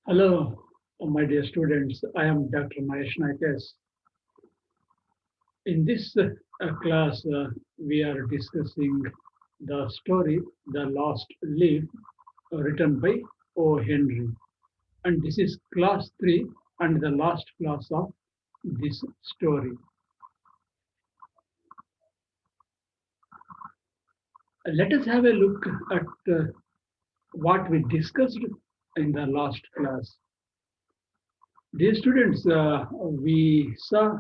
Hello, my dear students. I am Dr. Mahesh Naikes. In this class, we are discussing the story The Lost Leaf, written by O. Henry. And this is class 3 and the last class of this story. Let us have a look at what we discussed in the last class. Dear students, we saw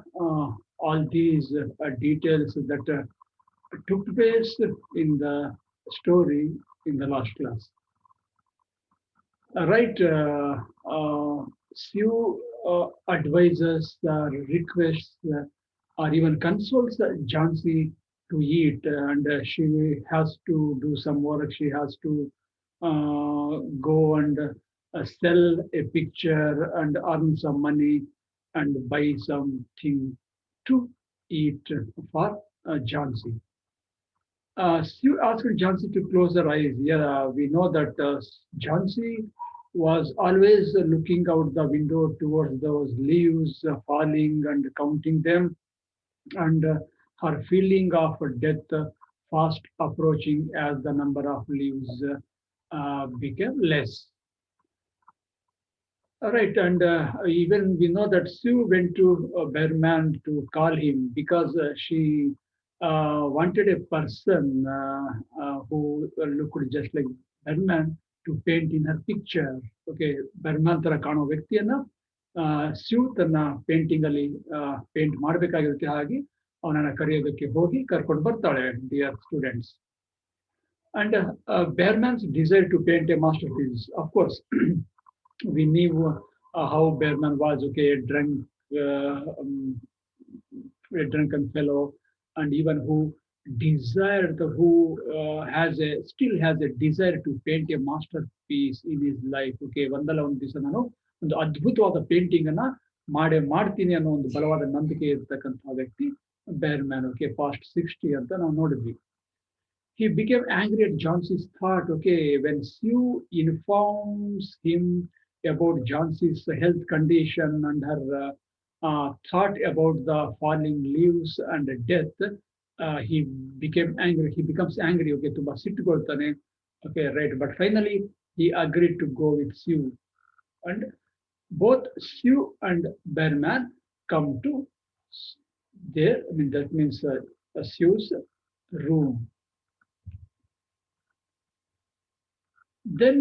all these details that took place in the story in the last class. Right, Sue advises, requests, or even consoles Jansi to eat, and she has to do some work. She has to go and sell a picture and earn some money and buy something to eat for Jansi. Sue asked Jhansi to close her eyes. Yeah, we know that Jhansi was always looking out the window towards those leaves falling and counting them, and her feeling of death fast approaching as the number of leaves became less. All right, and even we know that Sue went to Berman to call him because she wanted a person who looked just like Berman to paint in her picture. Okay, Berman ತರ ಕಾಣೋ ವ್ಯಕ್ತಿಯನ್ನ ಸ್ಯೂ ತನ್ನ painting ಅಲ್ಲಿ paint ಮಾಡಬೇಕಾಗಿರುತ್ತೆ ಹಾಗೆ ಅವನನ್ನ ಕರೆಯೋದಕ್ಕೆ ಹೋಗಿ ಕರ್ಕೊಂಡು ಬರ್ತಾಳೆ dear students. And Behrman's desire to paint a masterpiece, of course, we knew how Behrman was, okay, a drunken fellow, and even still has a desire to paint a masterpiece in his life. Okay, ಒಂದಲ್ಲ ಒಂದು ದಿವಸ ನಾನು ಒಂದು ಅದ್ಭುತವಾದ painting ಅನ್ನ ಮಾಡ್ತೀನಿ ಅನ್ನೋ ಒಂದು ಬಲವಾದ ನಂಬಿಕೆ ಇರತಕ್ಕಂತಹ ವ್ಯಕ್ತಿ ಬೇರ್ಮ್ಯಾನ್. ಓಕೆ, ಪಾಸ್ಟ್ 60 ಅಂತ ನಾವು ನೋಡಿದ್ವಿ. He became angry at Johnson's thought, okay, when Sue informs him about Johnson's health condition and her thought about the falling leaves and the death, he became angry. He becomes angry, okay, ತುಂಬಾ ಸಿಟ್ಟುಕೊಳ್ತಾನೆ. Okay, right. But finally, he agreed to go with Sue. And both Sue and Berman come to their, I mean, that means Sue's room. Then,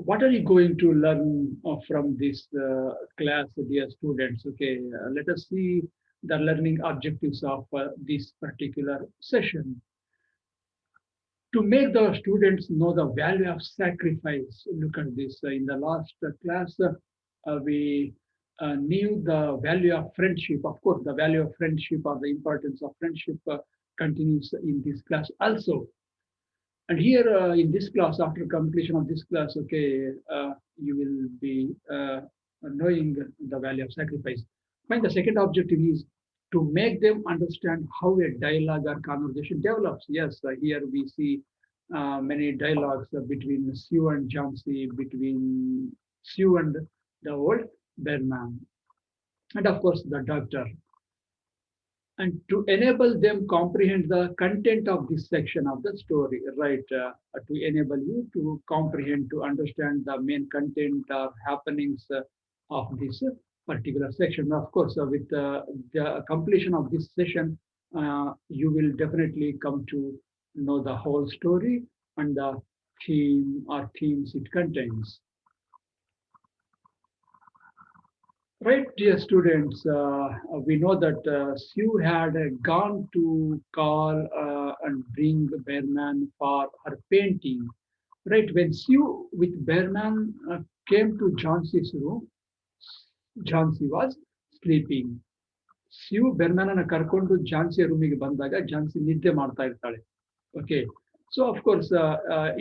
what are you going to learn from this class, dear students? Okay, let us see the learning objectives of this particular session. To make the students know the value of sacrifice, look at this. In the last class, we knew the value of friendship. Of course, the value of friendship or the importance of friendship continues in this class also. And here in this class, after completion of this class, okay, you will be knowing the value of sacrifice. Fine. The second objective is to make them understand how a dialogue or conversation develops. Yes, here we see many dialogues between Sue and Jansi, between Sue and the old Berman, and of course the doctor. And to enable them comprehend the content of this section of the story, right? To enable you to comprehend, to understand the main content or happenings of this particular section. Of course, with the completion of this session, you will definitely come to know the whole story and the theme or themes it contains. Right, dear students, we know that Sue had gone to call and bring Behrman for her painting. Right, when Sue with Behrman came to Johnson's room, Johnson was sleeping. Sue Behrman ಅನ್ನ ಕರ್ಕೊಂಡು ಜಾನ್ಸಿ ರೂಮಿಗೆ ಬಂದಾಗ ಜಾನ್ಸಿ ನಿದ್ದೆ ಮಾಡ್ತಾ ಇರ್ತಾಳೆ. Okay, so of course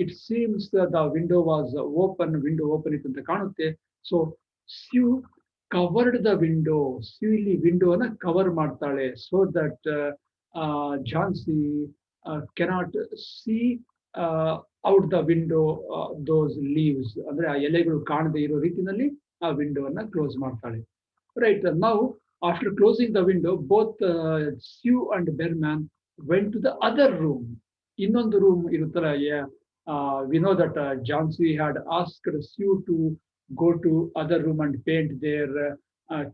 it seems the window was window open ಇತ್ತು ಅಂತ ಕಾಣುತ್ತೆ. So Sue covered the window. Sue ಇಲ್ಲಿ window ಅನ್ನ ಕವರ್ ಮಾಡ್ತಾಳೆ so that Jhansi cannot see out the window those leaves, ಅಂದ್ರೆ ಆ ಎಲೆಗಳು ಕಾಣದೇ ಇರೋ ರೀತಿನಲ್ಲಿ ಆ ವಿಂಡೋವನ್ನ ಕ್ಲೋಸ್ ಮಾಡ್ತಾಳೆ. ರೈಟ್ ನಾವು after closing the window both Sue and Berman went to the other room. ಇನ್ನೊಂದು ರೂಮ್ ಇರುತ್ತಲ್ಲ, we know that Johnsy had asked Sue to go to other room and paint there,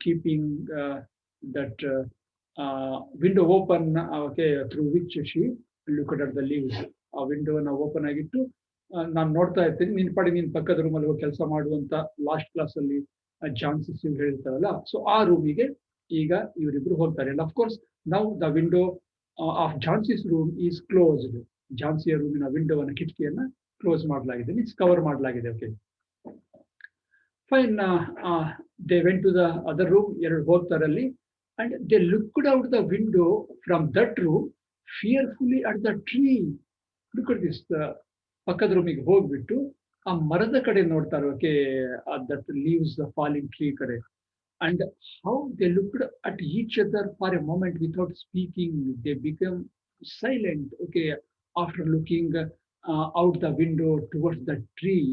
keeping that window open, okay, through which she looked at the leaves. ಆ ವಿಂಡೋನ open ಆಗಿಟ್ಟು ನಾನು ನೋಡ್ತಾ ಇರ್ತೀನಿ, ನಿನ್ ಪಡಿ ನಿನ್ ಪಕ್ಕದ ರೂಮಲ್ಲಿ ಹೋಗಿ ಕೆಲಸ ಮಾಡುವಂತ ಲಾಸ್ಟ್ ಕ್ಲಾಸ್ ಅಲ್ಲಿ ಜಾನ್ಸಿ ಹೇಳಿರ್ತಾರಲ್ಲ, ಸೊ ಆ ರೂಮಿಗೆ ಈಗ ಇವರಿಬ್ರು ಹೋಗ್ತಾರೆ. And of course now the window of Johnsy's room is closed. ಜಾನ್ಸಿಯ ರೂಮಿನ ವಿಂಡೋವನ್ನ, ಕಿಟಕಿಯನ್ನ ಕ್ಲೋಸ್ ಮಾಡಲಾಗಿದೆ, ಮೀನ್ಸ್ ಕವರ್ ಮಾಡಲಾಗಿದೆ. Okay fine. They went to the other room, ಎರಡು ಹೋಗ್ತಾರಲ್ಲಿ, and they looked out the window from that room fearfully at the tree. Look at this. ಪಕ್ಕದ ರೂಮಿಗೆ ಹೋಗ್ಬಿಟ್ಟು ಆ ಮರದ ಕಡೆ ನೋಡ್ತಾರೆ, okay, that leaves the falling tree ಕಡೆ. And how they looked at each other for a moment without speaking. They became silent, okay, after looking out the window towards the tree.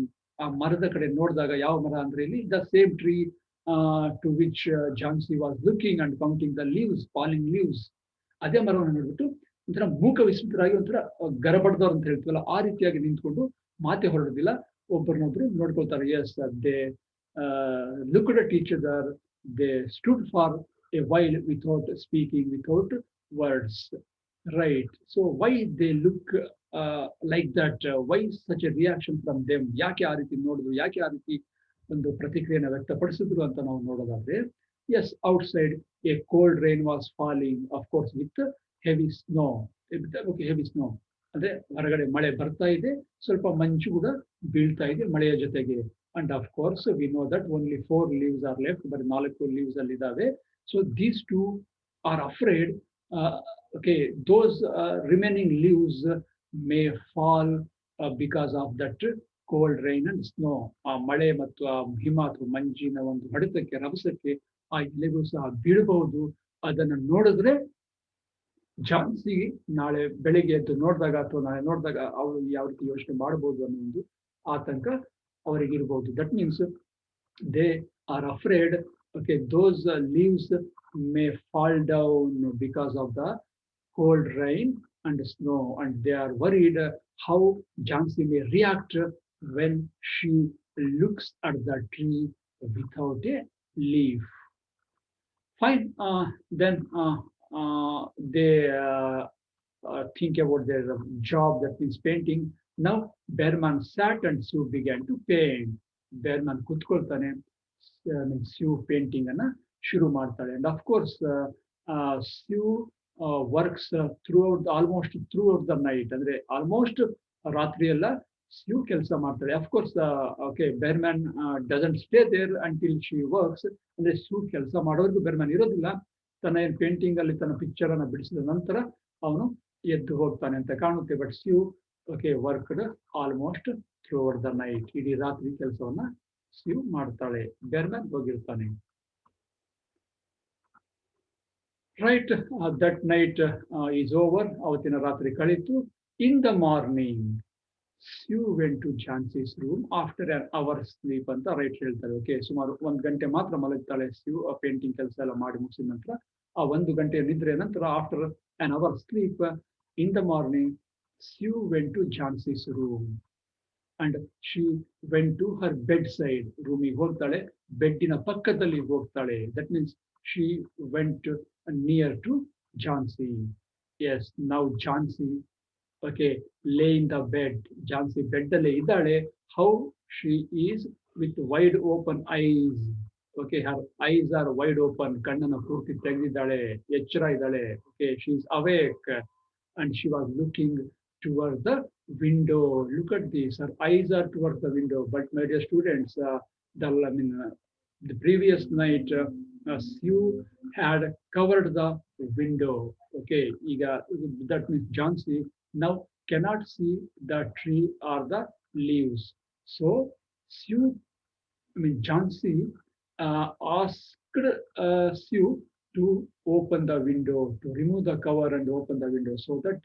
ಆ ಮರದ ಕಡೆ ನೋಡಿದಾಗ, ಯಾವ ಮರ ಅಂದ್ರೆ ಇಲ್ಲಿ the same tree to which Johnsy was looking and counting the leaves, falling leaves. ಅದೇ ಮರವನ್ನು ನೋಡ್ಬಿಟ್ಟು ಒಂಥರ ಮೂಕ ವಿಸ್ಮಿತರಾಗಿ, ಒಂಥರ ಗರಬಡ್ದವ್ರು ಅಂತ ಹೇಳ್ತೀವಲ್ಲ, ಆ ರೀತಿಯಾಗಿ ನಿಂತ್ಕೊಂಡು ಮಾತೆ ಹೊರಡೋದಿಲ್ಲ, ಒಬ್ಬರನ್ನೊಬ್ರು ನೋಡ್ಕೊಳ್ತಾರೆ. Yes, they looked at each other. They stood for a while without speaking, without words. Right. So why they look like that? Why such a reaction from them? ಯಾಕೆ ಆ ರೀತಿ ನೋಡಿದ್ರು, ಯಾಕೆ ಆ ರೀತಿ ಒಂದು ಪ್ರತಿಕ್ರಿಯೆನ ವ್ಯಕ್ತಪಡಿಸಿದ್ರು ಅಂತ ನಾವು ನೋಡೋದಾದ್ರೆ, yes, outside a cold rain was falling, of course with heavy snow. Okay, heavy snow ಅಂದ್ರೆ ಹೊರಗಡೆ ಮಳೆ ಬರ್ತಾ ಇದೆ, ಸ್ವಲ್ಪ ಮಂಚು ಕೂಡ ಬೀಳ್ತಾ ಇದೆ ಮಳೆಯ ಜೊತೆಗೆ. And of course, we know that only 4 leaves are left, but 4 leaves are lidave. So these two are afraid. Okay, those remaining leaves may fall because of that cold rain and snow. ಮಳೆ ಮತ್ತು ಆ ಹಿಮ ಅಥವಾ ಮಂಜಿನ ಒಂದು ಹೊಡೆತಕ್ಕೆ, ರಭಸಕ್ಕೆ ಆ ಎಲೆಗಳು ಸಹ ಬೀಳಬಹುದು. ಅದನ್ನು ನೋಡಿದ್ರೆ ಜಾನ್ಸಿ ನಾಳೆ ಬೆಳಿಗ್ಗೆ ಎದ್ದು ನೋಡಿದಾಗ ಅಥವಾ ನಾಳೆ ನೋಡಿದಾಗ ಅವರು ಯಾವ ರೀತಿ ಯೋಚನೆ ಮಾಡಬಹುದು ಅನ್ನೋ ಒಂದು ಆತಂಕ ಅವರಿಗಿರ್ಬೋದು. That means they are afraid, okay, those leaves may fall down because of the cold rain and snow, and they are worried how Jhansi may react when she looks at the tree without a leaf. Fine. Then they think about their job, that means painting. Now Behrman sat and Sue began to paint. Behrman ಕೂತ್ಕೊಳ್ತಾನೆ, Sue painting ಅನ್ನ ಶುರು ಮಾಡ್ತಾಳೆ. And of course Sue works almost throughout the night. ಅಂದ್ರೆ almost ರಾತ್ರಿ ಎಲ್ಲ Sue ಕೆಲಸ ಮಾಡ್ತಾಳೆ. Of course, okay, Behrman doesn't stay there until she works. ಅಂದ್ರೆ Sue ಕೆಲಸ ಮಾಡೋರ್ಗು Behrman ಇರೋದಿಲ್ಲ. ತನ್ನ ಏನ್ ಪೇಂಟಿಂಗ್ ಅಲ್ಲಿ ತನ್ನ ಪಿಕ್ಚರ್ ಅನ್ನ ಬಿಡಿಸಿದ ನಂತರ ಅವನು ಎದ್ದು ಹೋಗ್ತಾನೆ ಅಂತ ಕಾಣುತ್ತೆ. But Sue, okay, worked almost throughout the night. ಇಡೀ ರಾತ್ರಿ ಕೆಲಸವನ್ನ Sue ಮಾಡ್ತಾಳೆ, Behrman ಹೋಗಿರ್ತಾನೆ. Right, that night is over. ಅವತ್ತಿನ ರಾತ್ರಿ ಕಳಿತು. In the morning, Sue went to Jhansi's room after an hour's sleep ಅಂತ ರೈಟ್ ಹೇಳ್ತಾರೆ. ಓಕೆ, ಸುಮಾರು 1 ಗಂಟೆ ಮಾತ್ರ ಮಲಗ್ತಾಳೆ Sue, ಪೇಂಟಿಂಗ್ ಕೆಲಸ ಎಲ್ಲ ಮಾಡಿ ಮುಗಿಸಿದ ನಂತರ. ಆ 1 ಗಂಟೆ ನಿದ್ರೆ ನಂತರ, after an hour's sleep, in the morning, Sue went to Jhansi's room and she went to her bedside. ರೂಮಿಗೆ ಹೋಗ್ತಾಳೆ, ಬೆಡ್ಡಿನ ಪಕ್ಕದಲ್ಲಿ ಹೋಗ್ತಾಳೆ. That means she went near to Jhansi. Yes, now Jhansi, okay, lay in the bed. Jhansi bed alle idale. How she is with wide open eyes. Okay, her eyes are wide open. Kannana purti tegidale, echra idale. Okay, she is awake and she was looking towards the window. Look at this, her eyes are towards the window. But my dear students, the previous night, Sue had covered the window. Okay, that means Jhansi now cannot see the tree or the leaves. So Sue, Jhansi asked Sue to open the window, to remove the cover and open the window so that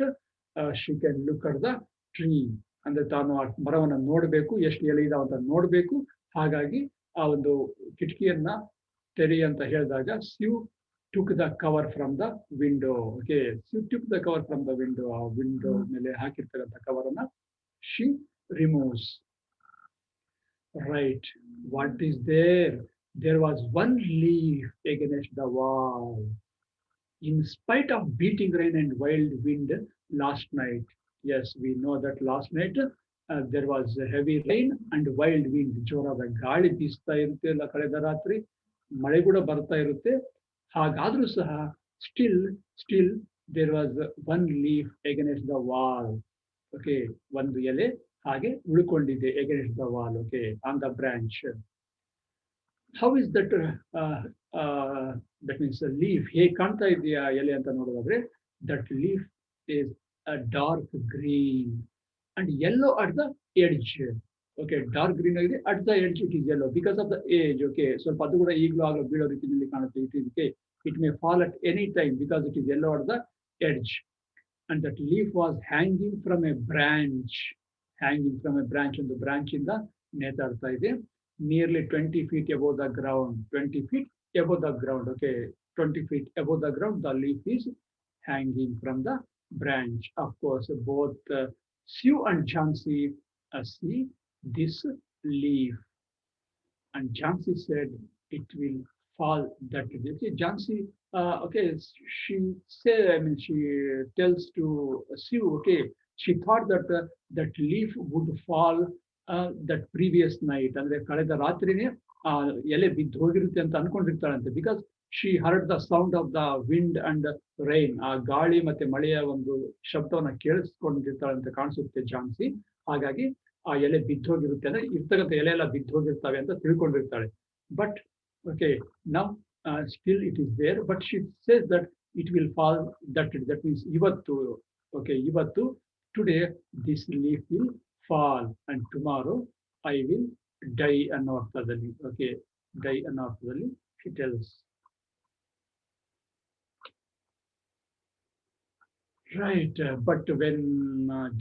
she can look at the tree. ಅಂದ್ರೆ ತಾನು ಆ ಮರವನ್ನ ನೋಡಬೇಕು, ಎಷ್ಟು ಎಲೆ ಇದಾವ ಅಂತ ನೋಡ್ಬೇಕು. ಹಾಗಾಗಿ ಆ ಒಂದು ಕಿಟಕಿಯನ್ನ ತೆರಿ ಅಂತ ಹೇಳಿದಾಗ Shiv took the cover from the window. Okay, she took the cover from the window. ಆ ವಿಂಡೋ ಮೇಲೆ ಹಾಕಿರ್ತಕ್ಕಂಥ ಕವರ್ ಅನ್ನ she removes. Right. What is there? There was one leaf against the wall. In spite of beating rain and wild wind last night. Yes, we know that last night there was a heavy rain and wild wind. ಜೋರಾದ ಗಾಳಿ ಬೀಸ್ತಾ ಇರುತ್ತೆ ಎಲ್ಲ ಕಳೆದ ರಾತ್ರಿ, ಮಳೆ ಕೂಡ ಬರ್ತಾ ಇರುತ್ತೆ. ಹಾಗಾದ್ರೂ ಸಹ still there was one leaf against the wall. Okay, ಒಂದು ಎಲೆ ಹಾಗೆ ಉಳ್ಕೊಂಡಿದೆ against the wall. Okay, on the branch. How is that? That means a leaf. ಹೇಗೆ ಕಾಣ್ತಾ ಇದೆಯಾ ಎಲೆ ಅಂತ ನೋಡೋದಾದ್ರೆ, that leaf is a dark green and yellow at the edge. Okay, dark green ಆಗಿದೆ, at the edge it is yellow because of the age. Okay, ಸ್ವಲ್ಪ ಅದು ಕೂಡ ಈಗಲೂ ಆಗಲೂ ಬೀಳೋ ರೀತಿಯಲ್ಲಿ ಕಾಣುತ್ತೆ. It may fall at any time because it is yellow at the edge. And that leaf was hanging from a branch. ಒಂದು branch ಇಂದ ನೇತಾಡ್ತಾ ಇದೆ. Nearly 20 feet above the ground. 20 feet above the ground. Okay, 20 feet above the ground, the leaf is hanging from the branch. Of course, both Sue and Jhansi see this leaf. And Jhansi said, it will fall that day. Okay, Jhansi, okay, she said, she tells to Sue, okay, she thought that that leaf would fall that previous night. ಅಂದ್ರೆ ಕಳೆದ ರಾತ್ರಿನೇ ಎಲೆ ಬಿದ್ದು ಹೋಗಿರುತ್ತೆ ಅಂತ ಅನ್ಕೊಂಡಿರ್ತಾಳಂತೆ. Because she heard the sound of the wind and rain. ಆ ಗಾಳಿ ಮತ್ತೆ ಮಳೆಯ ಒಂದು ಶಬ್ದವನ್ನ ಕೇಳಿಸ್ಕೊಂಡಿರ್ತಾಳಂತೆ ಕಾಣಿಸುತ್ತೆ ಝಾನ್ಸಿ. ಹಾಗಾಗಿ ಆ ಎಲೆ ಬಿದ್ದೋಗಿರುತ್ತೆ ಅಂದ್ರೆ ಇರ್ತಕ್ಕಂಥ ಎಲೆ ಎಲ್ಲ ಬಿದ್ದೋಗಿರ್ತವೆ ಅಂತ ತಿಳ್ಕೊಂಡಿರ್ತಾಳೆ. But okay, now still it is there, but she says that it will fall that means ಇವತ್ತು. ಓಕೆ, ಇವತ್ತು today this leaf will fall and tomorrow I will die ಅನ್ನೋ ಅರ್ಥದಲ್ಲಿ. Okay, die ಅನ್ನೋ ಅರ್ಥದಲ್ಲಿ she tells. Right, but when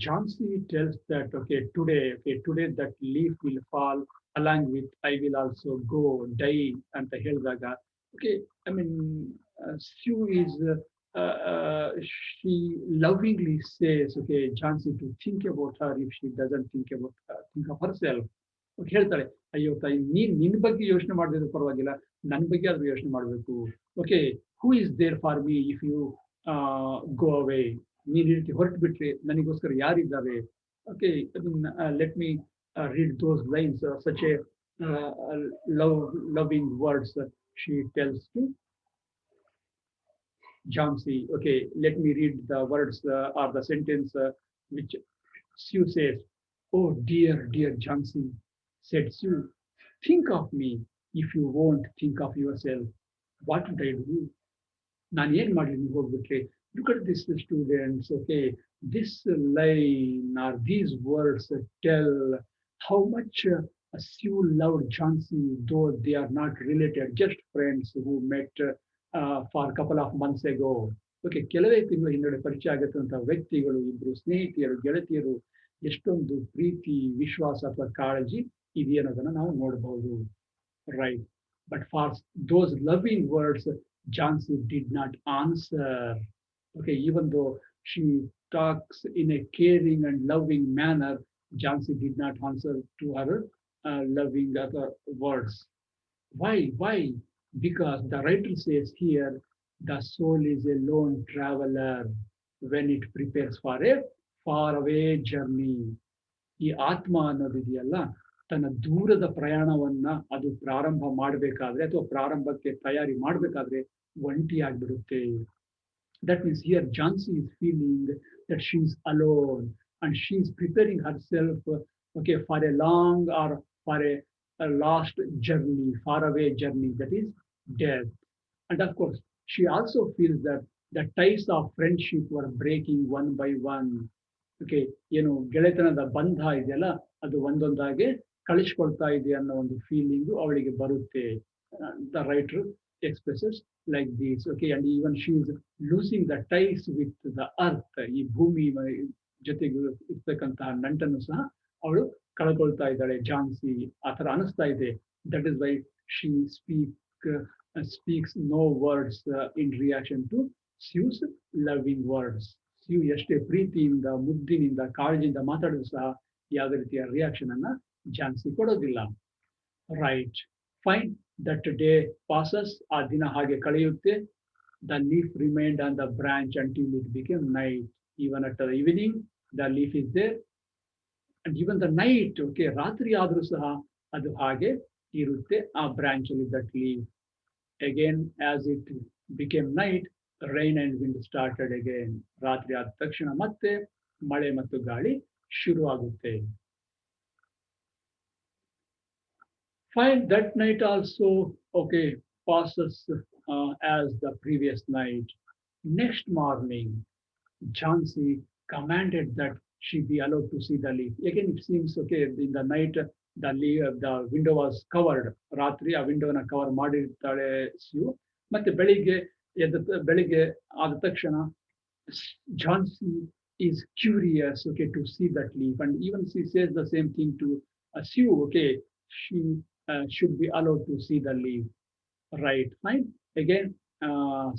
Jhansi tells that okay today that leaf will fall, along with I will also go die ಅಂತ ಹೇಳಿದಾಗ, okay, I mean Sue is she lovingly says, okay, Jhansi to think about her if she doesn't think of herself. Okay, ಹೇಳ್ತಾಳೆ, ಅಯ್ಯೋ ತಾಯಿ, ನಿನ್ ಬಗ್ಗೆ ಯೋಚನೆ ಮಾಡಿದ್ರೆ ಪರವಾಗಿಲ್ಲ, ನನ್ನ ಬಗ್ಗೆ ಆದ್ರೂ ಯೋಚನೆ ಮಾಡಬೇಕು. Okay, who is there for me if you go away. ನೀನ್ ಈ ರೀತಿ ಹೊರಟು ಬಿಟ್ರೆ ನನಗೋಸ್ಕರ ಯಾರಿದ್ದಾರೆ? Okay, let me read those lines, such a loving words she tells to Jhansi. Okay, let me read the words or the sentence which Sue says. Oh dear Jhansi, said Sue, think of me if you won't think of yourself. What would I do? ನಾನು ಏನ್ ಮಾಡಲಿ ನೀವು ಹೋಗ್ಬಿಟ್ರೆ? Look at this students. Okay, this line or these words tell how much Sue loved Jhansi, though they are not related, just friends who met for a couple of months ago. Okay, ಕೆಲವೇ ತಿಂಗಳು ಹಿಂದೆ ಪರಿಚಯ ಆಗಿರುವಂತಹ ವ್ಯಕ್ತಿಗಳು, ಇಬ್ರು ಸ್ನೇಹಿತರು, ಗೆಳತಿಯರು, ಎಷ್ಟೊಂದು ಪ್ರೀತಿ, ವಿಶ್ವಾಸ ಅಥವಾ ಕಾಳಜಿ ಇದೆ ಅನ್ನೋದನ್ನ ನಾವು ನೋಡಬಹುದು. Right, but for those loving words Jhansi did not answer. Okay, even though she talks in a caring and loving manner, Jhansi did not answer to her loving words. Why? Because the writer says here, the soul is a lone traveler when it prepares for a far away journey. ಈ ಆತ್ಮ ಅನ್ನೋದಿದೆಯಲ್ಲ, ತನ್ನ ದೂರದ ಪ್ರಯಾಣವನ್ನ ಅದು ಪ್ರಾರಂಭ ಮಾಡಬೇಕಾದ್ರೆ ಅಥವಾ ಪ್ರಾರಂಭಕ್ಕೆ ತಯಾರಿ ಮಾಡಬೇಕಾದ್ರೆ ಒಂಟಿ ಆಗ್ಬಿಡುತ್ತೆ. That means here Jhansi is feeling that she is alone and she is preparing herself, okay, for a long or for a last journey, far away journey, that is death. And of course, she also feels that the ties of friendship were breaking one by one. Okay, ಗೆಳೆತನದ ಬಂಧ ಇದೆಯಲ್ಲ, ಅದು ಒಂದೊಂದಾಗೆ ಕಳಿಸ್ಕೊಳ್ತಾ ಇದೆ ಅನ್ನೋ ಒಂದು feeling ಅವಳಿಗೆ ಬರುತ್ತೆ. The writer expresses like this. Okay, and even she is losing the ties with the earth. ಈ ಭೂಮಿ ಜೊತೆಗೆ ಇರ್ತಕ್ಕಂತಹ ನಂಟನ್ನು ಸಹ ಅವಳು ಕಳ್ಕೊಳ್ತಾ ಇದ್ದಾಳೆ ಝಾನ್ಸಿ. ಆ ತರ ಅನಿಸ್ತಾ ಇದೆ. That is why she speaks no words in reaction to Sue's loving words. Sue ಎಷ್ಟೇ ಪ್ರೀತಿಯಿಂದ ಮುದ್ದಿನಿಂದ ಕಾಳಜಿಯಿಂದ ಮಾತಾಡಿದ್ರು ಸಹ ಯಾವುದೇ ರೀತಿಯ ರಿಯಾಕ್ಷನ್ ಅನ್ನ ಝಾನ್ಸಿ ಕೊಡೋದಿಲ್ಲ. Right, fine. That day passes, ಆ ದಿನ ಹಾಗೆ ಕಳೆಯುತ್ತೆ. The leaf remained on the branch until it became night. Even at the evening the leaf is there and even the night. Okay, ರಾತ್ರಿ ಆದ್ರೂ ಸಹ ಅದು ಹಾಗೆ ಇರುತ್ತೆ ಆ ಬ್ರಾಂಚ್ ಅಲ್ಲಿ. That leaf again as it became night, rain and wind started again. ರಾತ್ರಿ ಆದ ತಕ್ಷಣ ಮತ್ತೆ ಮಳೆ ಮತ್ತು ಗಾಳಿ ಶುರು ಆಗುತ್ತೆ. Fine, that night also, okay, passes as the previous night. Next morning, Jhansi commanded that she be allowed to see the leaf. Again, it seems, okay, in the night, the window was covered. ರಾತ್ರಿ ಆ ವಿಂಡೋನ cover ಮಾಡಿರ್ತಾಳೆ ಸ್ಯೂ. ಮತ್ತೆ ಬೆಳಿಗ್ಗೆ ಆದ ತಕ್ಷಣ Jhansi is curious, okay, to see that leaf. And even she says the same thing to Sue, okay, she should be allowed to see the leaf. Right, fine. Again,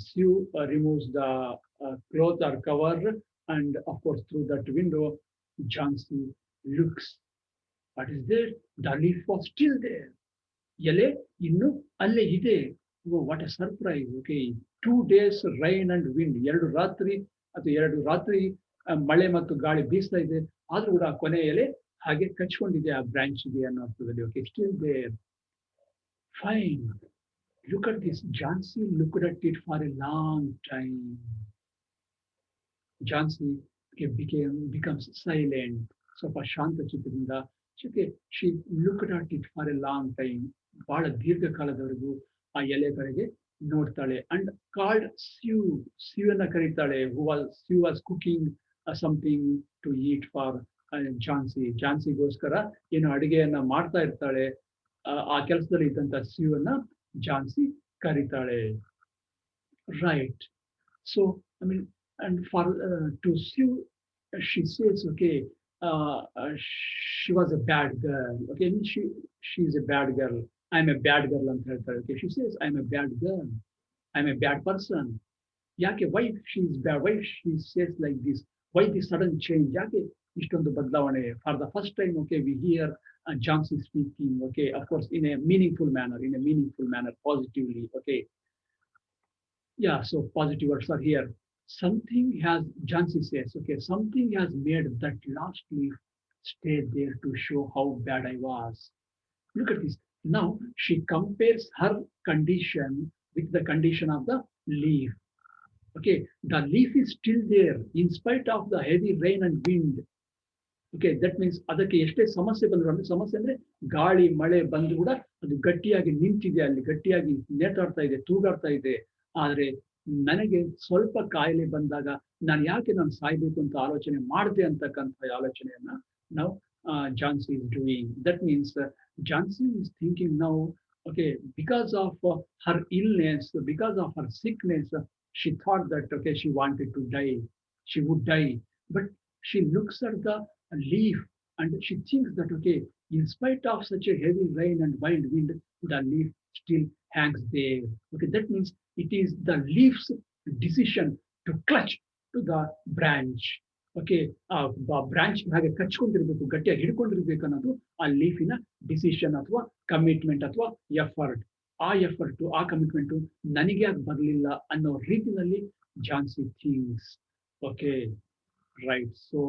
Sue removes the cloth or cover, and of course, through that window, Jhansi looks. What is there? The leaf was still there. ಎಲೆ ಇನ್ನು ಅಲ್ಲೇ ಇದೆ. What A surprise. Okay, 2 days rain and wind, 2 ರಾತ್ರಿ ಮಳೆ ಮತ್ತು ಗಾಳಿ ಬೀಸ್ತಾ ಇದೆ, ಆದ್ರೂ ಕೂಡ ಕೊನೆ ಎಲೆ ಹಾಗೆ ಕಚ್ಕೊಂಡಿದೆ ಆ ಬ್ರಾಂಚ್ಗೆ ಅನ್ನೋ ಅರ್ಥದಲ್ಲಿ. Okay, still there. Fine. Look at this. Jhansi looked at it for a long time. Jhansi becomes silent. ಸ್ವಲ್ಪ ಶಾಂತ ಚಿತ್ತದಿಂದ she looked at it for a long time. ಬಹಳ ದೀರ್ಘಕಾಲದವರೆಗೂ ಆ ಎಲೆ ಕಡೆಗೆ ನೋಡ್ತಾಳೆ. ಅಂಡ್ ಕಾಲ್ಡ್ ಸ್ಯೂನ ಕರೀತಾಳೆ. Sue was cooking something to eat for ಝಾನ್ಸಿಗೋಸ್ಕರ ಏನು ಅಡಿಗೆಯನ್ನ ಮಾಡ್ತಾ ಇರ್ತಾಳೆ. ಆ ಕೆಲಸದಲ್ಲಿ ಇದ್ದಂತ ಸ್ಯೂವನ್ನ ಝಾನ್ಸಿ ಕರೀತಾಳೆ. Right. So I mean, and for to Sue she says, okay, she was a bad girl. Okay, she's a bad girl. I'm a bad girl ಅಂತ ಹೇಳ್ತಾಳೆ. Okay, she says, I'm a bad girl. I'm a bad person. ಯಾಕೆ, why she's bad? Why she says like this? Why this sudden change? ಯಾಕೆ ಇಷ್ಟೊಂದು ಬದಲಾವಣೆ? For the first time, okay, we hear Jhansi speaking, okay, of course, in a meaningful manner, positively, okay. Yeah, so positive words are here. Something has, Jhansi says, okay, something has made that last leaf stay there to show how bad I was. Look at this. Now she compares her condition with the condition of the leaf. Okay, the leaf is still there in spite of the heavy rain and wind. Okay, that means ಅದಕ್ಕೆ ಎಷ್ಟೇ ಸಮಸ್ಯೆ ಬಂದ್ರು, ಅಂದ್ರೆ ಸಮಸ್ಯೆ ಅಂದ್ರೆ ಗಾಳಿ ಮಳೆ ಬಂದು ಕೂಡ ಅದು ಗಟ್ಟಿಯಾಗಿ ನಿಂತಿದೆ, ಅಲ್ಲಿ ಗಟ್ಟಿಯಾಗಿ ನೇತಾಡ್ತಾ ಇದೆ, ತೂಗಾಡ್ತಾ ಇದೆ. ಆದ್ರೆ ನನಗೆ ಸ್ವಲ್ಪ ಕಾಯಿಲೆ ಬಂದಾಗ ನಾನು ಸಾಯ್ಬೇಕು ಅಂತ ಆಲೋಚನೆ ಮಾಡಿದೆ ಅಂತಕ್ಕಂಥ ಆಲೋಚನೆಯನ್ನ ನಾವು Jhansi is doing. That means Jhansi is thinking now, okay, because of her illness, because of her sickness, she thought that, okay, she wanted to die, she would die. But she looks at the leaf and she thinks that, okay, in spite of such a heavy rain and wild wind, the leaf still hangs there. Okay, that means it is the leaf's decision to clutch to the branch. Okay, ಆ branch ಹಾಗೆ ಕಚ್ಕೊಂಡಿರ್ಬೇಕು, ಗಟ್ಟಿಯಾಗಿ ಹಿಡ್ಕೊಂಡಿರ್ಬೇಕು ಅನ್ನೋದು ಆ ಲೀಫಿನ decision ಅಥವಾ commitment ಅಥವಾ effort. ಆ effort, ಆ commitment ನನಗೆ ಯಾಕೆ ಬರಲಿಲ್ಲ ಅನ್ನೋ ರೀತಿಯಲ್ಲಿ Jhansi thinks. Okay, right. So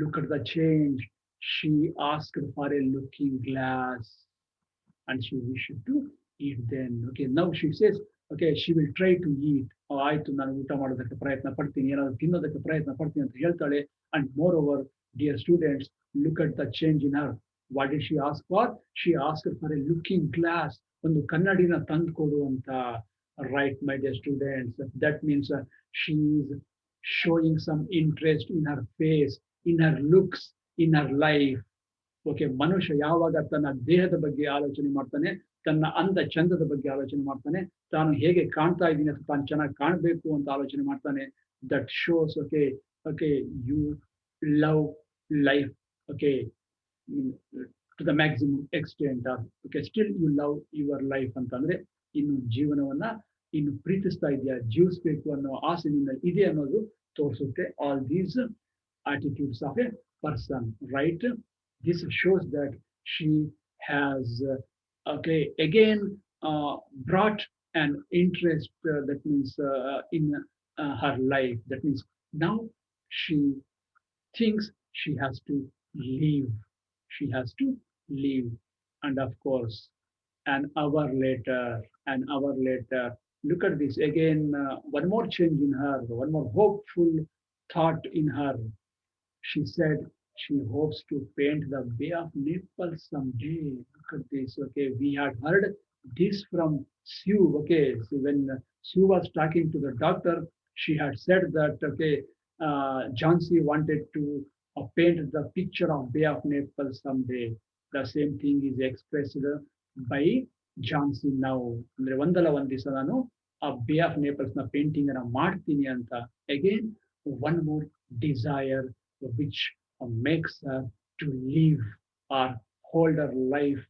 look at the change. She asked for A looking glass and she wished to eat then. Okay, now she says, okay, she will try to eat. ಆಯ್ತು, ನಾನು ಊಟ ಮಾಡೋದಕ್ಕೆ ಪ್ರಯತ್ನ ಪಡ್ತೀನಿ, ಏನಾದ್ರು ತಿನ್ನೋದಕ್ಕೆ ಪ್ರಯತ್ನ ಪಡ್ತೀನಿ ಅಂತ ಹೇಳ್ತಾಳೆ. And moreover, dear students, look at the change in her. What did she ask for? She asked for a looking glass. ಒಂದು ಕನ್ನಡಿನ ತಂದು ಕೊಡು ಅಂತ. Right, my dear students, that means she is showing some interest in her face, in her looks, in her life. Okay, ಮನುಷ್ಯ ಯಾವಾಗ ತನ್ನ ದೇಹದ ಬಗ್ಗೆ ಆಲೋಚನೆ ಮಾಡ್ತಾನೆ, ತನ್ನ ಅಂದ ಚಂದದ ಬಗ್ಗೆ ಆಲೋಚನೆ ಮಾಡ್ತಾನೆ, ತಾನು ಹೇಗೆ ಕಾಣ್ತಾ ಇದ್ದೀನಿ ಅಥವಾ ತಾನು ಚೆನ್ನಾಗಿ ಕಾಣಬೇಕು ಅಂತ ಆಲೋಚನೆ ಮಾಡ್ತಾನೆ, that shows, okay, you love life, okay, mm, to the maximum extent, or okay, still you love your life ಅಂತಂದ್ರೆ ಇನ್ನು ಜೀವನವನ್ನ ಇನ್ನು ಪ್ರೀತಿಸ್ತಾ ಇದೆಯಾ, ಜೀವಿಸ್ಬೇಕು ಅನ್ನೋ ಆಸೆ ನಿನ್ನ ಇದೆ ಅನ್ನೋದು ತೋರಿಸುತ್ತೆ. All these attitudes of a person, right? This shows that she has okay, again brought an interest, that means in her life, that means now she thinks she has to leave. She has to leave. And of course, an hour later, look at this again, one more change in her, one more hopeful thought in her. She said she hopes to paint the Bay of Naples someday. Look at this. Okay, we had heard this from Sue. Okay, so when Sue was talking to the doctor, she had said that okay, Johnsy wanted to paint the picture of Bay of Naples someday. The same thing is expressed by Johnsy now. ಅಂದ್ರೆ ಒಂದಲ್ಲ ಒಂದ್ ದಿವಸ ನಾನು ಆ bay of Naples ನ painting ಅನ್ನ ಮಾಡ್ತೀನಿ ಅಂತ. Again, one more desire which makes her to live or hold her life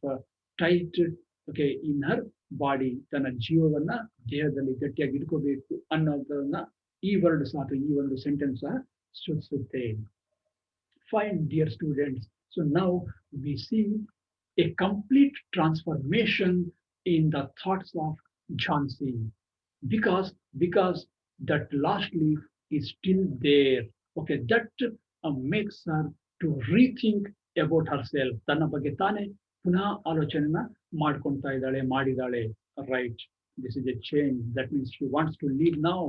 tight, okay, in her body. ತನ್ನ ಜೀವವನ್ನ ದೇಹದಲ್ಲಿ ಗಟ್ಟಿಯಾಗಿ ಇಟ್ಕೋಬೇಕು ಅನ್ನೋದನ್ನ ಈ ವರ್ಡ್ಸ್ ಅಥವಾ ಈ ಒಂದು ಸೆಂಟೆನ್ಸ್ ಸೂಚಿಸುತ್ತೆ. Fine, dear students. So now we see a complete transformation in the thoughts of Jhansi, because that last leaf is still there. Okay, that makes her to rethink about herself. ತನ್ನ ಬಗ್ಗೆ ತಾನೇ ಪುನಃ ಆಲೋಚನೆನ ಮಾಡ್ಕೊಳ್ತಾ ಇದ್ದಾಳೆ, ಮಾಡಿದಾಳೆ. Right. This is a change. That means she wants to leave now.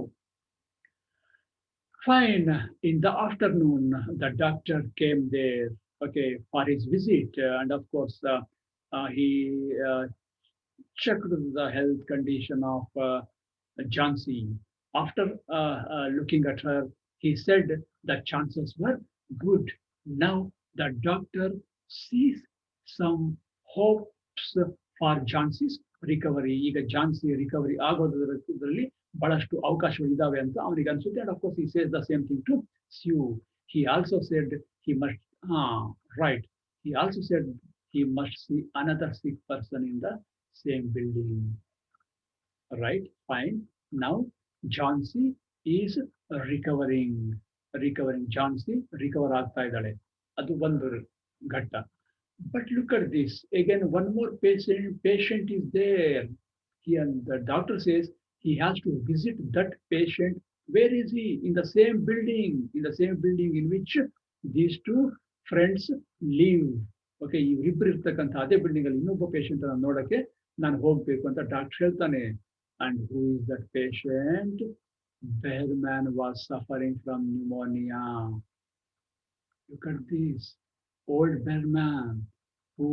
Fine. In the afternoon, the doctor came there, okay, for his visit, and of course, he checked the health condition of Jhansi. After looking at her, he said the chances were good. Now the doctor sees some hopes for Jhansi's recovery. ಈಗ Jhansi recovery ಆಗೋದ್ರಲ್ಲಿ ಬಹಳಷ್ಟು ಅವಕಾಶಗಳಿದ್ದಾವೆ ಅಂತ ಅವನಿಗೆ ಅನ್ಸುತ್ತೆ. And of course he says the same thing to Sue. He also said he must right. He also said he must see another sick person in the same building. Right? Fine. Now Jhansi is recovering. Jhansi recover ಆಗ್ತಾ ಇದ್ದಾಳೆ. ಅದು ಒಂದು ಘಟ್ಟ. But look at this. Again, one more patient is there. Here the doctor says he has to visit that patient. Where is he? In the same building. In the same building in which these two friends live. Okay, ಇವರಿಬ್ಬರು ಇರ್ತಕ್ಕಂಥ ಅದೇ building ಅಲ್ಲಿ ಇನ್ನೊಬ್ಬ patient ಅನ್ನು ನೋಡಕ್ಕೆ ನಾನು ಹೋಗ್ಬೇಕು ಅಂತ ಡಾಕ್ಟರ್ ಹೇಳ್ತಾನೆ. And who is that patient? Behrman was suffering from pneumonia. Look at this. Old Behrman, who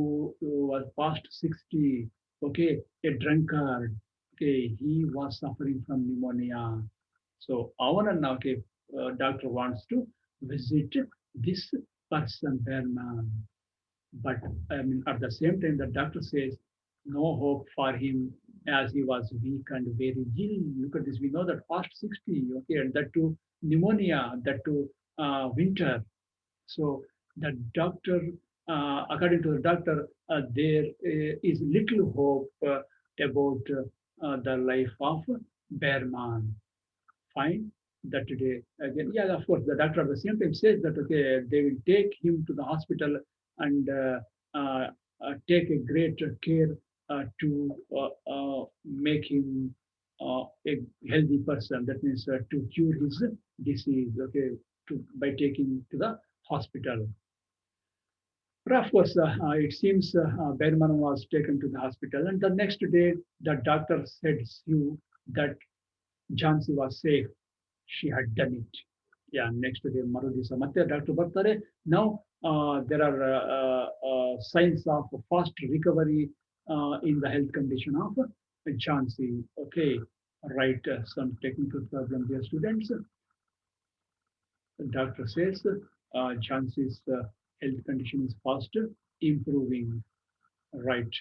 was past 60, okay, a drunkard, okay, he was suffering from pneumonia. So, avananna, okay, doctor wants to visit this person, Behrman. But I mean, at the same time, the doctor says no hope for him as he was weak and very ill. Look at this. We know that past 60, okay, and that too pneumonia, that too winter. So the doctor, according to the doctor, there is little hope about the life of Behrman. Fine. That today again, yeah, of course, the doctor at the same time says that okay, they will take him to the hospital and take a great care to make him a healthy person. That means to cure his disease. Okay, by taking to the hospital. But of course, it seems Behrman was taken to the hospital, and the next day, the doctor said you that Jhansi was safe. She had done it. Yeah, next day, Marudisa Matte, Dr. Bartare. Now, there are signs of fast recovery in the health condition of Jhansi. Okay, right, some technical problem there, students. The doctor says Jhansi's health condition is fast improving. Right.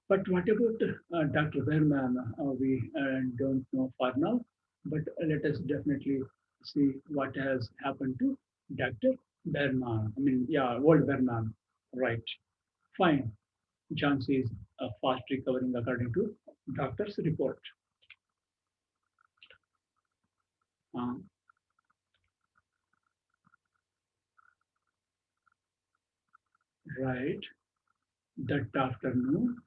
But what about Dr. Behrman? We don't know for now. but let us definitely see what has happened to Dr. Berman. I mean, yeah, old Berman. Right. Fine. Jhansi is fast recovering according to doctor's report. Uh, right. That afternoon,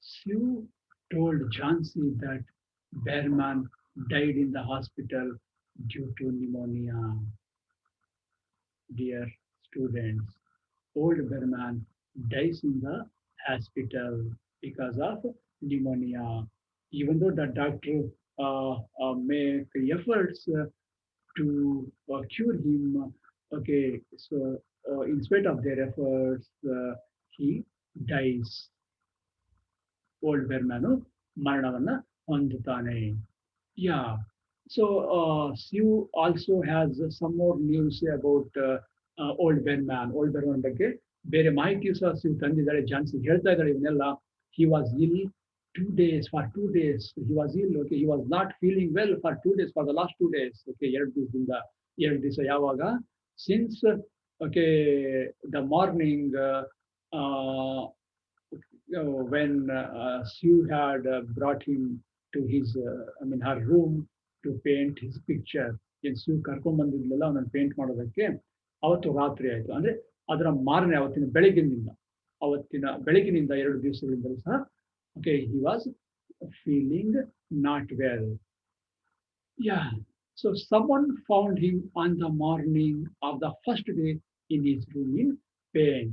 Sue told Jhansi that Berman died in the hospital due to pneumonia. Dear students, old Berman dies in the hospital because of pneumonia. Even though the doctor make efforts to cure him, okay, so in spite of their efforts, he dies. Old Bermanu ಮರಣವನ್ನ ಹೊಂದುತ್ತಾನೆ. Yeah. So Sue also has some more news about old Berman. Old Berman ಬಗ್ಗೆ ಬೇರೆ ಮಾಹಿತಿಯು ಸಹ Sue ತಂದಿದ್ದಾಳೆ. Jhansi ಹೇಳ್ತಾ ಇದ್ದಾಳೆ ಇವನ್ನೆಲ್ಲ. He was ill 2 days. For 2 days he was ill. Okay, he was not feeling well for 2 days. For the last 2 days. Okay, ಎರಡು ದಿವಸ ಯಾವಾಗ since okay the morning uh, when Sue had brought him to his, I mean, her room to paint his picture. ಏನು ಸ್ಯೂ ಕರ್ಕೊಂಡ್ಬಂದಿದ್ಲಲ್ಲ ಅವನನ್ನು paint ಮಾಡೋದಕ್ಕೆ ಅವತ್ತು ರಾತ್ರಿ ಆಯಿತು. ಅಂದರೆ ಅದರ ಮಾರನೇ ಅವತ್ತಿನ ಬೆಳಗಿನಿಂದ 2 ದಿವಸಗಳಿಂದಲೂ ಸಹ okay he was feeling not well. Yeah. So someone found him on the morning of the first day in his room in pain.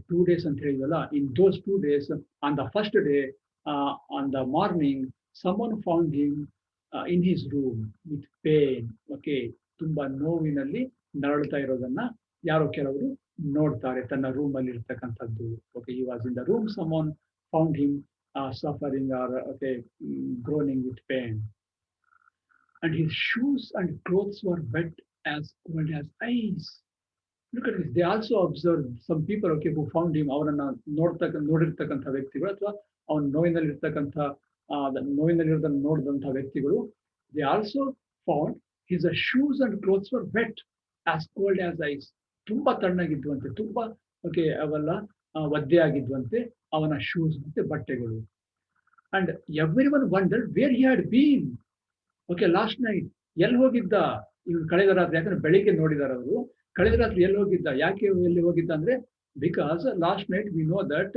2 days ಅಂತ ಹೇಳಿದಲ್ಲ, in those 2 days, on the first day, on the morning, someone found him in his room with pain. Okay, ತುಂಬಾ ನೋವಿನಲ್ಲಿ ನರಳುತ್ತಾ ಇರೋದನ್ನ ಯಾರೋ ಕೆಲವರು ನೋಡ್ತಾರೆ ತನ್ನ room ಅಲ್ಲಿ ಇರ್ತಕ್ಕಂಥದ್ದು. Okay, he was in the room, someone found him suffering or okay, groaning with pain. And his shoes and clothes were wet as cold as ice. Look at this. They also observed some people, okay, who found him. ಅವರನ್ನ ನೋಡಿರ್ತಕ್ಕಂಥ ವ್ಯಕ್ತಿಗಳು ಅಥವಾ ಅವನ ನೋವಿನಲ್ಲಿರೋದನ್ನ ನೋಡಿದಂಥ ವ್ಯಕ್ತಿಗಳು. They also found his shoes and clothes were wet as cold as ice. ತುಂಬಾ ತಣ್ಣಗಿದ್ವಂತೆ, ತುಂಬಾ okay ಅವೆಲ್ಲ ಒದ್ದೆ ಆಗಿದ್ವಂತೆ ಅವನ ಶೂಸ್ ಮತ್ತೆ ಬಟ್ಟೆಗಳು. And everyone wondered where he had been. Okay last night ಎಲ್ಲಿ ಹೋಗಿದ್ದ ಇವ್ನು ಕಳೆದ ರಾತ್ರಿ. ಯಾಕಂದ್ರೆ ಬೆಳಿಗ್ಗೆ ನೋಡಿದಾರೆ ಅವರು. ಕಳೆದ ರಾತ್ರಿ ಎಲ್ಲಿ ಹೋಗಿದ್ದ, ಯಾಕೆ ಎಲ್ಲಿ ಹೋಗಿದ್ದ ಅಂದ್ರೆ because last night we know that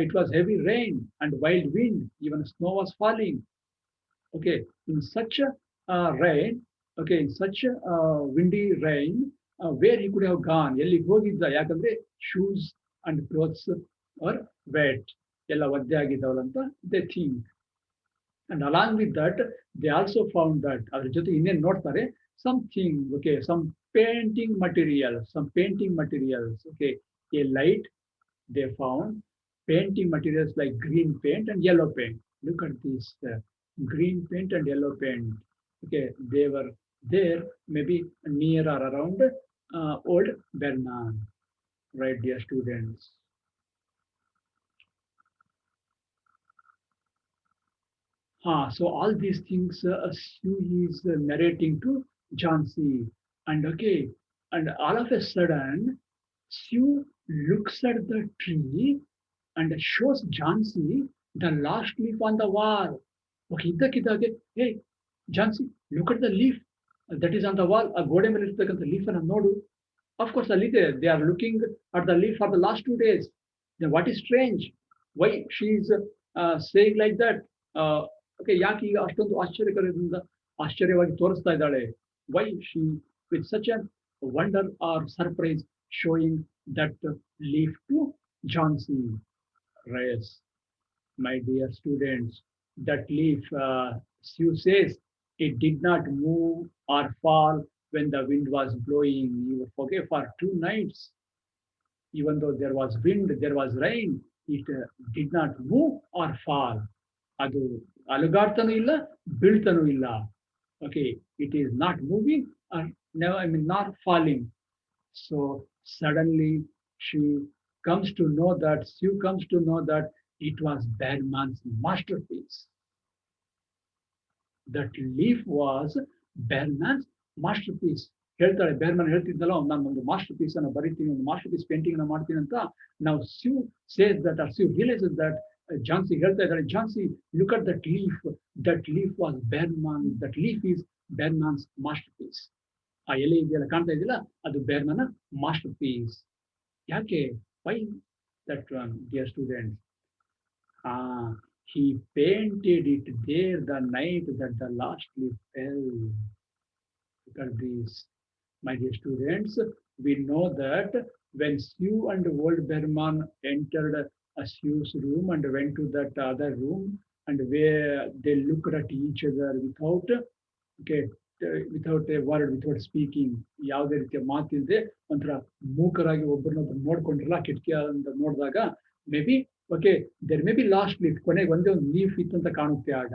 it was heavy rain and wild wind, even snow was falling. Okay in such rain, okay in such windy rain where he could have gone, ಎಲ್ಲಿಗೆ ಹೋಗಿದ್ದ. ಯಾಕಂದ್ರೆ shoes and clothes are wet, ಎಲ್ಲ ಒದ್ದೆ ಆಗಿದ್ದಾವಲ್ಲ ಅಂತ they think. And along with that, they also found that ಅದ್ರ ಜೊತೆ ಇನ್ನೇನು ನೋಡ್ತಾರೆ, something, okay, some painting materials, okay, a light. They found painting materials like green paint and yellow paint. Look at this, green paint and yellow paint. Okay, they were there maybe near or around old Berman, right, dear students. So all these things Sue is narrating to Jhansi. And okay, and all of a sudden, Sue looks at the tree and shows Jhansi the last leaf on the wall. Okay, ಇದ್ದಕ್ಕಿದ್ದಾಗೆ, hey, Jhansi, look at the leaf that is on the wall. ಆ ಗೋಡೆ ಮೇಲೆ ಇರ್ತಕ್ಕಂಥ leaf ಅನ್ನು ನೋಡು. Of course, ಅಲ್ಲಿದೆ. They are looking at the leaf for the last 2 days. Then what is strange? Why she is saying like that? Okay ಯಾಕೆ ಈಗ ಅಷ್ಟೊಂದು ಆಶ್ಚರ್ಯವಾಗಿ ತೋರಿಸ್ತಾ ಇದ್ದಾಳೆ? Why she with such an wonder or surprise showing that leaf to Jhansi. Yes, my dear students, that leaf, Sue says, it did not move or fall when the wind was blowing. Okay, for 2 nights, even though there was wind, there was rain, it did not move or fall. ಅದು ಅಲುಗಾಡ್ತಾನೂ ಇಲ್ಲ, ಬೀಳ್ತಾನೂ ಇಲ್ಲ. Okay, it is not moving or never, I mean, not falling. So suddenly Sue comes to know that it was Berman's masterpiece. That leaf was Bergman's masterpiece. ಹೇಳ್ತಾಳೆ ಬೇರ್ಮನ್ ಹೇಳ್ತಿದ್ದಲ್ಲ ನಾನು ಒಂದು master piece ಅನ್ನು ಬರಿತೀನಿ ಒಂದು master piece painting ಅನ್ನು ಮಾಡ್ತೀನಿ ಅಂತ ನಾವು Sue says that are Sue realises that Johnsy ಹೇಳ್ತಾ ಇದ್ದಾಳೆ Johnsy look at that leaf was Behrman that leaf is Behrman's masterpiece ಆ ಎಲೆ ಇದೆಯಲ್ಲ ಕಾಣ್ತಾ ಇದೆಯಲ್ಲ ಅದು ಬೇರ್ಮನ್ ಮಾಸ್ಟರ್ ಪೀಸ್ ಯಾಕೆ why that one dear student he painted it there the night that the last leaf fell. Look at this. My dear students, we know that when Sue and old Berman entered a Sue's room and went to that other room and where they looked at each other okay, without a word, without speaking, ಯಾವುದೇ ರೀತಿಯ ಮಾತಿಲ್ಲದೆ ಒಂಥರ ಮೂಕರಾಗಿ ಒಬ್ಬರನ್ನೊಬ್ಬರು ನೋಡ್ಕೊಂಡ್ರಲ್ಲ ಕಿಟಕಿಯಿಂದ ನೋಡಿದಾಗ maybe okay there maybe last leaf ಕೊನೆಗೆ ಒಂದೇ ಒಂದು ಲೀಫ್ ಇತ್ತು ಅಂತ ಕಾಣುತ್ತೆ ಆಗ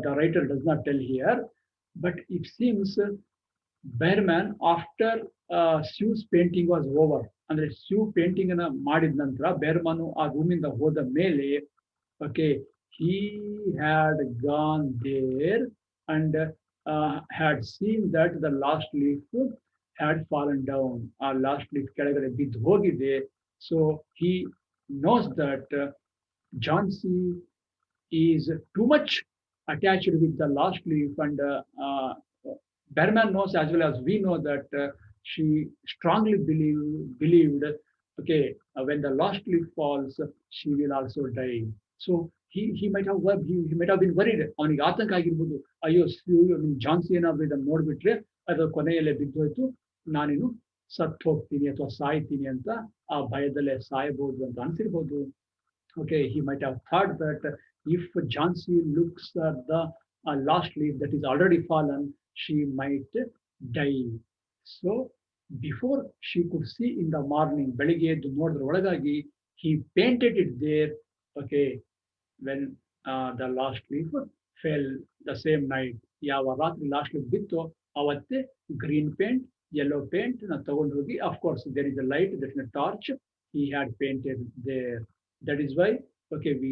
the writer does not tell here but it seems Behrman after Sue's painting was over ಅಂದ್ರೆ ಸ್ಯೂ ಪೇಂಟಿಂಗ್ ಅನ್ನ ಮಾಡಿದ ನಂತರ ಬೇರ್ಮನ್ ಆ ರೂಮಿಂದ ಹೋದ ಮೇಲೆ okay he had gone there and had seen that the last leaf had fallen down. Our last leaf ಕೆಳಗಡೆ ಬಿದ್ದು ಹೋಗಿದೆ. So he knows that John C. is too much attached with the last leaf and Berman knows as well as we know that she strongly believed okay when the last leaf falls she will also die. So he might have been worried ಅವನಿಗೆ ಆತಂಕ ಆಗಿರ್ಬೋದು ಅಯ್ಯೋ ಜಾನ್ಸಿ ಏನಾದ್ರು ಇದನ್ನು ನೋಡ್ಬಿಟ್ರೆ ಅದು ಕೊನೆಯಲ್ಲೇ ಬಿದ್ದೋಯ್ತು ನಾನೇನು ಸತ್ತು ಹೋಗ್ತೀನಿ ಅಥವಾ ಸಾಯ್ತೀನಿ ಅಂತ ಆ ಭಯದಲ್ಲೇ ಸಾಯಬಹುದು ಅಂತ ಅನ್ಸಿರ್ಬೋದು okay he might have thought that if Jhansi looks at the last leaf that is already fallen she might die. So before she could see in the morning ಬೆಳಿಗ್ಗೆ ಎದ್ದು ನೋಡಿದ್ರ ಒಳಗಾಗಿ he painted it there okay when the last leaf fell the same night ಯಾವ ರಾತ್ರಿ last leaf ಬಿತ್ತು ಅವತ್ತೇ green paint yellow paint ತಗೊಂಡು ಹೋಗಿ of course there is a light there is a torch he had painted there that is why okay we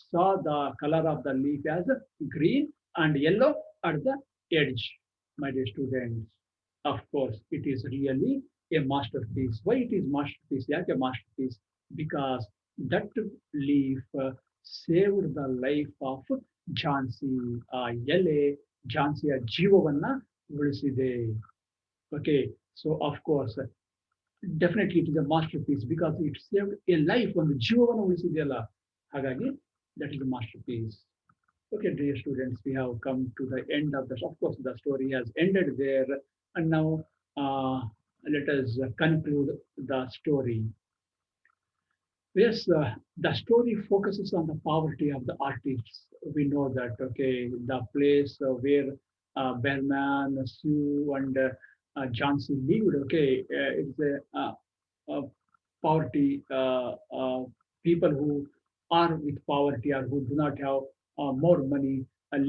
saw the color of the leaf as green and yellow at the edge my dear students of course it is really a masterpiece why it is masterpiece yake masterpiece because that leaf saved the life of Jhansi ಎಲೆ ಝಾನ್ಸಿಯ ಜೀವವನ್ನ ಉಳಿಸಿದೆ okay so of course definitely it is a masterpiece because it saved a life ಒಂದು ಜೀವವನ್ನು ಉಳಿಸಿದೆಯಲ್ಲ ಹಾಗಾಗಿ that is a masterpiece. Okay dear students we have come to the end of this of course the story has ended there and now let us conclude the story. Yes, the story focuses on the poverty of the artists. We know that, okay, the place where Berman, Sue, and Jhansi lived, okay, it's a poverty, people who are with poverty or who do not have more money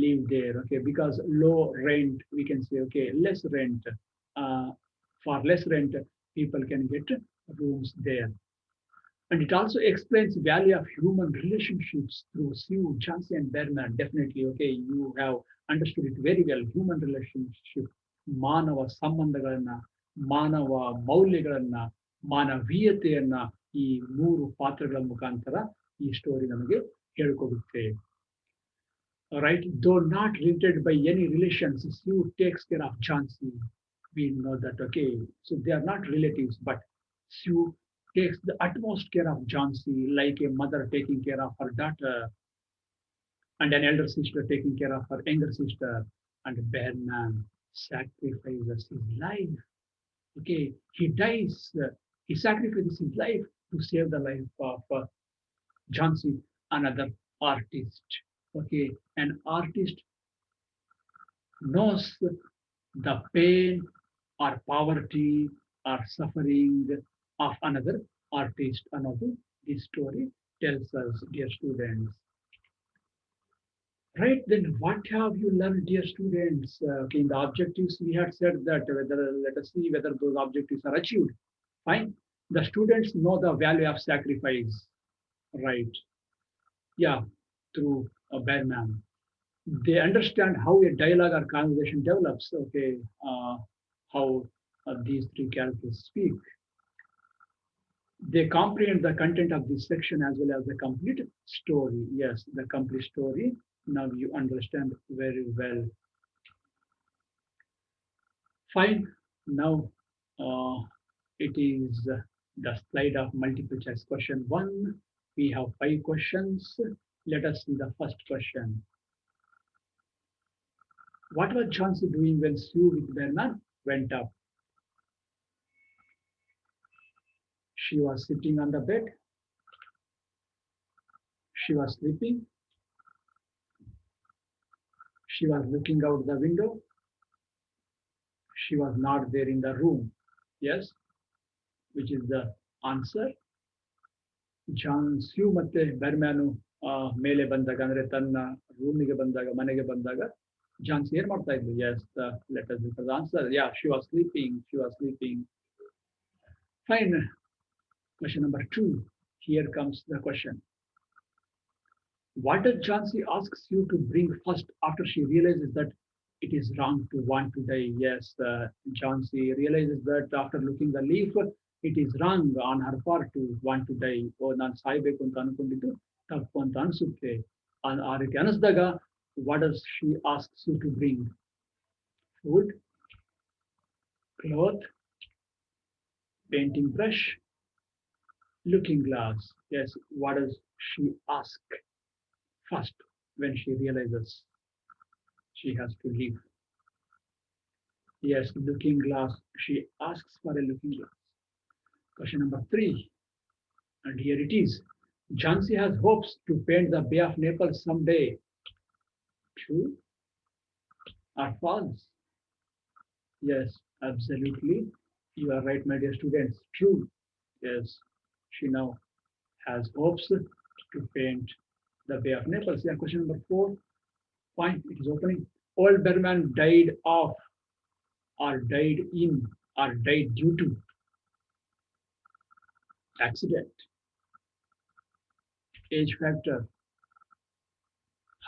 live there, okay, because low rent, we can say, okay, less rent. For less rent, people can get rooms there. And it also explains the value of human relationships through Sue, Jhansi, and Berman. Definitely, okay, you have understood it very well. Human relationship, ಮಾನವ ಸಂಬಂಧಗಳನ್ನ, ಮಾನವ ಮೌಲ್ಯಗಳನ್ನ, ಮಾನವೀಯತೆಯನ್ನ ಈ ಮೂರು ಪಾತ್ರಗಳ ಮುಖಾಂತರ ಈ story ನಮಗೆ ಹೇಳಿಕೊಡುತ್ತೆ. Right? Though not related by any relations, Sue takes care of Jhansi. We know that, okay, so they are not relatives, but Sue takes the utmost care of Jhansi, like a mother taking care of her daughter, and an elder sister taking care of her younger sister, and Berman sacrifices his life. Okay, he dies, he sacrifices his life to save the life of Jhansi, another artist. Okay, an artist knows the pain or poverty or suffering of another artist. Another this story tells us, dear students. Right, then what have you learned, dear students? Okay, in the objectives we had said that whether let us see whether those objectives are achieved. Fine. The students know the value of sacrifice. Right. Yeah, through a Berman. They understand how a dialogue or conversation develops. Okay, how these three characters speak. They comprehend the content of this section as well as the complete story. Yes, the complete story. Now you understand very well. Fine. Now it is the slide of multiple choice question one. We have 5 questions. Let us see the first question. What was Jhansi doing when Sue with Bernard went up? She was sitting on the bed. She was sleeping. She was looking out the window. She was not there in the room. Yes, which is the answer. Sue ಮತ್ತೆ ಬರ್ಮ್ಯಾನು ಮೇಲೆ ಬಂದಾಗ ಅಂದ್ರೆ ತನ್ನ ರೂಮಿಗೆ ಬಂದಾಗ ಮನೆಗೆ ಬಂದಾಗ ಜಾನ್ಸಿ ಏನ್ ಮಾಡ್ತಾ ಇದ್ಲು? Yes, let us look at the answer. Yeah, she was sleeping. She was sleeping. Fine. Question number 2. Here comes the question. What does Jhansi asks you to bring first after she realizes that it is wrong to want to die? Yes, Jhansi realizes that after looking the leaf, it is wrong on her part to want to die. Oh, ನಾನು ಸಾಯ್ಬೇಕು ಅಂತ ಅನ್ಕೊಂಡಿದ್ದು ತಪ್ಪು ಅಂತ ಅನ್ಸುತ್ತೆ. ಆ ರೀತಿ ಅನಿಸಿದಾಗ what does she asks you to bring? Food, cloth, painting brush, looking glass. Yes, what does she ask first when she realizes she has to leave? Yes, looking glass. She asks for a looking glass. Question number 3. And here it is. Jhansi has hopes to paint the Bay of Naples someday. True or false? Yes, absolutely. You are right, my dear students. True. Yes, she now has hopes to paint the Bay of Naples. Yeah, question number 4. Fine, it is opening. Old Berman died of, or died in, or died due to accident, age factor,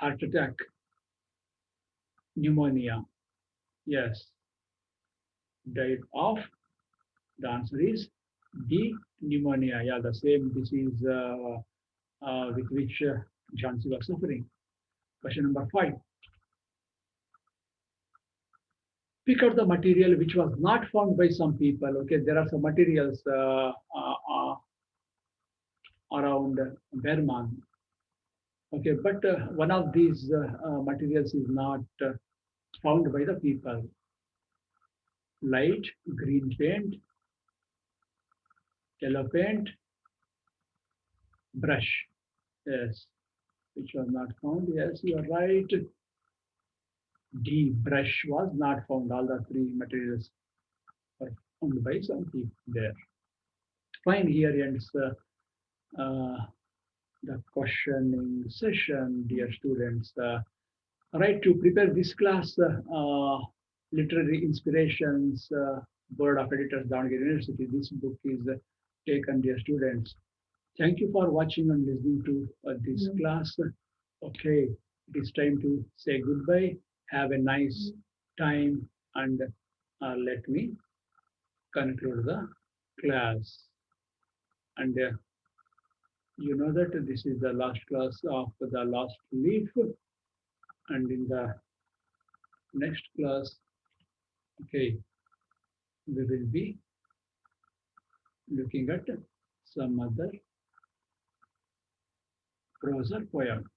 heart attack, pneumonia. Yes, died of. The answer is B, pneumonia. Yeah, the same disease with which Jhansi was suffering. Question number 5. Pick out the material which was not found by some people. Okay, there are some materials around Berman. Okay, but one of these materials is not found by the people. Light green paint, yellow paint, brush. Yes, which was not found. Yes, you are right. D, brush was not found. All the 3 materials were found by some people there. Fine, here ends the questioning session, dear students. Right, to prepare this class, Literary Inspirations, Board of Editors, Davangere University, this book is taken, dear students. Thank you for watching and listening to this class. Okay, it is time to say goodbye. Have a nice time and let me conclude the class. And you know that this is the last class of the last leaf, and in the next class, okay, we will be looking at some other prose or poem.